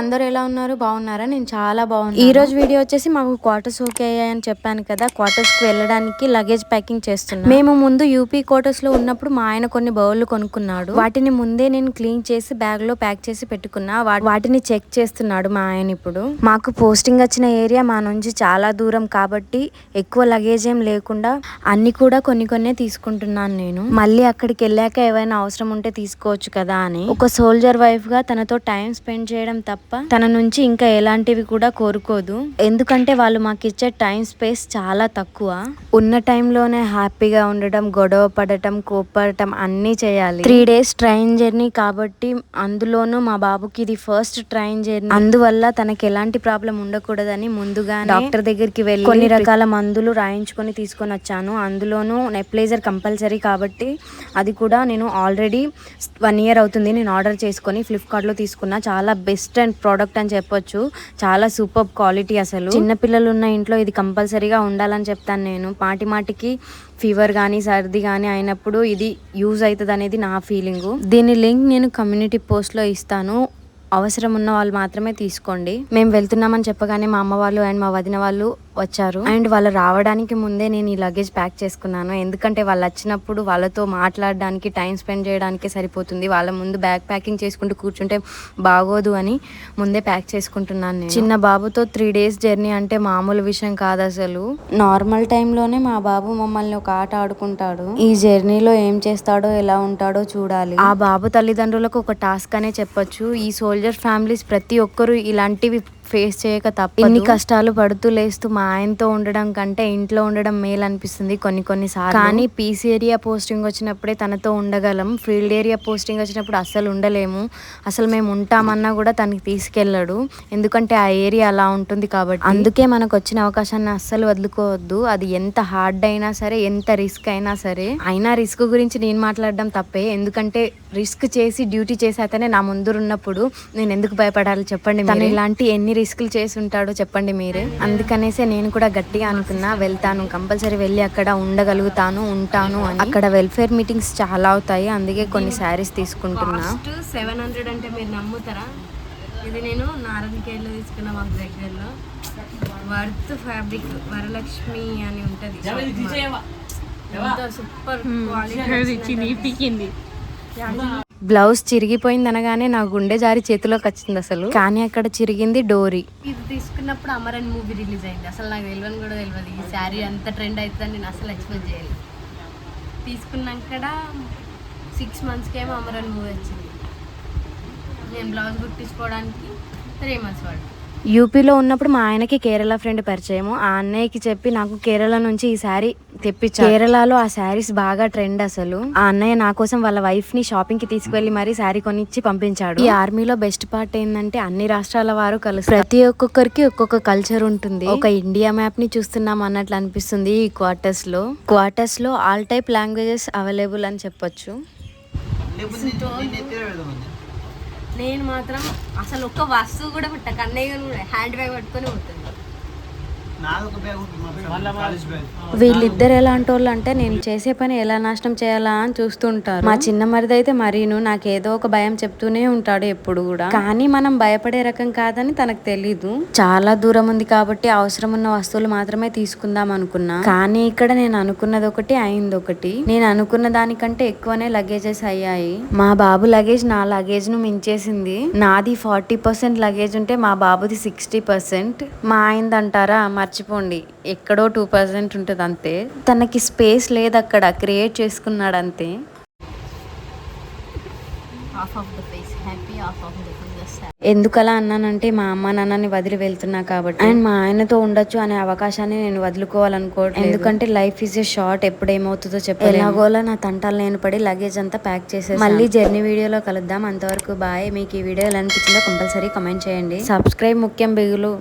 అందరూ ఎలా ఉన్నారు? బాగున్నారా? నేను చాలా బాగున్నాను. ఈ రోజు వీడియో వచ్చేసి మాకు క్వార్టర్స్ ఓకే అయ్యాయని చెప్పాను కదా, క్వార్టర్స్ కి వెళ్ళడానికి లగేజ్ ప్యాకింగ్ చేస్తున్నాను. మేము ముందు యూపీ క్వార్టర్స్ లో ఉన్నప్పుడు మా ఆయన కొన్ని బౌళ్ళు కొనుక్కున్నాడు. వాటిని ముందే నేను క్లీన్ చేసి బ్యాగ్ లో ప్యాక్ చేసి పెట్టుకున్నా. వాటిని చెక్ చేస్తున్నాడు మా ఆయన ఇప్పుడు. మాకు పోస్టింగ్ వచ్చిన ఏరియా మా నుంచి చాలా దూరం కాబట్టి ఎక్కువ లగేజ్ ఏం లేకుండా అన్ని కూడా కొన్ని తీసుకుంటున్నాను నేను. మళ్ళీ అక్కడికి వెళ్ళాక ఏవైనా అవసరం ఉంటే తీసుకోవచ్చు కదా అని. ఒక సోల్జర్ వైఫ్ గా తనతో టైం స్పెండ్ చేయడం తప్ప తన నుంచి ఇంకా ఎలాంటివి కూడా కోరుకోదు. ఎందుకంటే వాళ్ళు మాకు ఇచ్చే టైం స్పేస్ చాలా తక్కువ. ఉన్న టైంలోనే హ్యాపీగా ఉండడం, గొడవ పడటం, కోపడటం అన్నీ చేయాలి. 3 days ట్రైన్ జర్నీ కాబట్టి, అందులోనూ మా బాబుకి ఇది ఫస్ట్ ట్రైన్ జర్నీ. అందువల్ల తనకి ఎలాంటి ప్రాబ్లం ఉండకూడదని ముందుగా డాక్టర్ దగ్గరికి వెళ్ళి కొన్ని రకాల మందులు రాయించుకొని తీసుకొని వచ్చాను. అందులోనూ నెప్లైజర్ కంపల్సరీ కాబట్టి అది కూడా నేను ఆల్రెడీ 1 year అవుతుంది నేను ఆర్డర్ చేసుకొని ఫ్లిప్కార్ట్ లో తీసుకున్నా. చాలా బెస్ట్ అండ్ ప్రోడక్ట్ అని చెప్పొచ్చు. చాలా సూపర్ క్వాలిటీ. అసలు చిన్న పిల్లలు ఉన్న ఇంట్లో ఇది కంపల్సరీగా ఉండాలని చెప్తాను నేను. మాటికి ఫీవర్ కానీ సర్ది కానీ అయినప్పుడు ఇది యూజ్ అవుతుంది అనేది నా ఫీలింగ్. దీని లింక్ నేను కమ్యూనిటీ పోస్ట్ లో ఇస్తాను. అవసరం ఉన్న వాళ్ళు మాత్రమే తీసుకోండి. మేము వెళ్తున్నామని చెప్పగానే మా అమ్మ వాళ్ళు అండ్ మా వదిన వాళ్ళు వచ్చారు. అండ్ వాళ్ళు రావడానికి ముందే నేను ఈ లగేజ్ ప్యాక్ చేసుకున్నాను. ఎందుకంటే వాళ్ళు వచ్చినప్పుడు వాళ్ళతో మాట్లాడడానికి టైం స్పెండ్ చేయడానికి సరిపోతుంది. వాళ్ళ ముందు బ్యాగ్ ప్యాకింగ్ చేసుకుంటూ కూర్చుంటే బాగోదు అని ముందే ప్యాక్ చేసుకుంటున్నాను నేను. చిన్న బాబుతో 3 days జర్నీ అంటే మామూలు విషయం కాదు అసలు. నార్మల్ టైంలోనే మా బాబు మమ్మల్ని ఒక ఆట ఆడుకుంటాడు. ఈ జర్నీలో ఏం చేస్తాడో ఎలా ఉంటాడో చూడాలి. ఆ బాబు తల్లిదండ్రులకు ఒక టాస్క్ అనే చెప్పొచ్చు. ఈ సోల్జర్ ఫ్యామిలీస్ ప్రతి ఒక్కరు ఇలాంటివి ఫేస్ చేయక తప్పదు. ఇన్ని కష్టాలు పడుతూ లేస్తూ మా ఆయనతో ఉండడం కంటే ఇంట్లో ఉండడం మేలు అనిపిస్తుంది కొన్నిసార్లు. కానీ పీస్ ఏరియా పోస్టింగ్ వచ్చినప్పుడే తనతో ఉండగలం. ఫీల్డ్ ఏరియా పోస్టింగ్ వచ్చినప్పుడు అస్సలు ఉండలేము. అసలు మేము ఉంటామన్నా కూడా తనకి తీసుకెళ్ళడు. ఎందుకంటే ఆ ఏరియా అలా ఉంటుంది కాబట్టి. అందుకే మనకు వచ్చిన అవకాశాన్ని అస్సలు వదులుకోవద్దు. అది ఎంత హార్డ్ అయినా సరే, ఎంత రిస్క్ అయినా సరే. అయినా రిస్క్ గురించి నేను మాట్లాడడం తప్పే. ఎందుకంటే రిస్క్ చేసి డ్యూటీ చేసి అతనే నా ముందు ఉన్నప్పుడు నేను ఎందుకు భయపడాలి చెప్పండి. తను ఇలాంటి ఎన్ని రిస్కులు చేసి ఉంటాడో చెప్పండి మీరే. అందుకనేసే నేను కూడా గట్టిగా అనుకున్నా, వెళ్తాను, కంపల్సరీ వెళ్ళి అక్కడ ఉండగలుగుతాను, ఉంటాను అని. అక్కడ వెల్ఫేర్ మీటింగ్స్ చాలా అవుతాయి. అందుకే కొన్ని శారీస్ తీసుకుంటున్నా. 700 అంటే మీరు నమ్ముతారా? ఇది నేను నారాయణఖేడ్లో తీసుకున్న మాకు దగ్గరలో. వర్త్ ఫ్యాబ్రిక్ వరలక్ష్మి అని ఉంటది. Super quality. బ్లౌజ్ చిరిగిపోయింది అనగానే నా గుండె జారి చేతిలోకి వచ్చింది అసలు. కానీ అక్కడ చిరిగింది డోరీ. ఇది తీసుకున్నప్పుడు అమరన్ మూవీ రిలీజ్ అయింది. అసలు నాకు తెలియని కూడా తెలియదు ఈ శారీ అంత ట్రెండ్ అవుతుందని నేను అసలు ఎక్స్పెక్ట్ చేయలేదు. తీసుకున్నాక 6 monthsకి ఏమో అమరన్ మూవీ వచ్చింది. నేను బ్లౌజ్ కుట్టించుకోవడానికి 3 months పడుతుంది. యూపీలో ఉన్నప్పుడు మా ఆయనకి కేరళ ఫ్రెండ్ పరిచయము. ఆ అన్నయ్యకి చెప్పి నాకు కేరళ నుంచి ఈ శారీ తెప్పించారు. కేరళలో ఆ శారీస్ బాగా ట్రెండ్ అసలు. ఆ అన్నయ్య నా కోసం వాళ్ళ వైఫ్ ని షాపింగ్ కి తీసుకువెళ్లి మరీ శారీ కొనిచ్చి పంపించాడు. ఈ ఆర్మీలో బెస్ట్ పార్ట్ ఏంటంటే అన్ని రాష్ట్రాల వారు కలుస్తారు. ప్రతి ఒక్కొక్కరికి ఒక్కొక్క కల్చర్ ఉంటుంది. ఒక ఇండియా మ్యాప్ ని చూస్తున్నాం అన్నట్లు అనిపిస్తుంది. ఈ క్వార్టర్స్ లో ఆల్ టైప్ లాంగ్వేజెస్ అవైలబుల్ అని చెప్పొచ్చు. నేను మాత్రం అసలు ఒక్క వస్తువు కూడా పెట్ట కన్నయ్య హ్యాండ్ బ్యాగ్ పట్టుకొని ఉంటుంది. వీళ్ళిద్దరు ఎలాంటి వాళ్ళు అంటే నేను చేసే పని ఎలా నాశనం చేయాలా అని చూస్తుంటారు. మా చిన్న మరిది అయితే మరీను నాకేదో ఒక భయం చెప్తూనే ఉంటాడు ఎప్పుడు కూడా. కానీ మనం భయపడే రకం కాదని తనకు తెలీదు. చాలా దూరం ఉంది కాబట్టి అవసరం ఉన్న వస్తువులు మాత్రమే తీసుకుందాం అనుకున్నా. కానీ ఇక్కడ నేను అనుకున్నది ఒకటి, అయింది ఒకటి. నేను అనుకున్న దానికంటే ఎక్కువనే లగేజెస్ అయ్యాయి. మా బాబు లగేజ్ నా లగేజ్ ను మించేసింది. నాది 40% లగేజ్ ఉంటే మా బాబుది 60%. మా ఆయనదంటారా మర్చిపోండి, ఎక్కడో 2% ఉంటుంది అంతే. తనకి స్పేస్ లేదు అక్కడ, క్రియేట్ చేసుకున్నాడు అంతే. ఎందుకలా అన్నానంటే మా అమ్మ నాన్నని వదిలి వెళ్తున్నా కాబట్టి, అండ్ మా ఆయనతో ఉండొచ్చు అనే అవకాశాన్ని నేను వదులుకోవాలనుకోవట్లేదు. ఎందుకంటే లైఫ్ ఈజ్ ఏ షార్ట్, ఎప్పుడు ఏమవుతుందో చెప్పలేము. ఎలాగోలా నా తంటాలు నేను పడి లగేజ్ అంతా ప్యాక్ చేసేసి మళ్ళీ జర్నీ వీడియోలో కలుద్దాం. అంతవరకు బాయ్. మీకు ఈ వీడియో ఎలా అనిపించిందో కంపల్సరీ కమెంట్ చేయండి. సబ్స్క్రైబ్ ముఖ్యం బిగులు.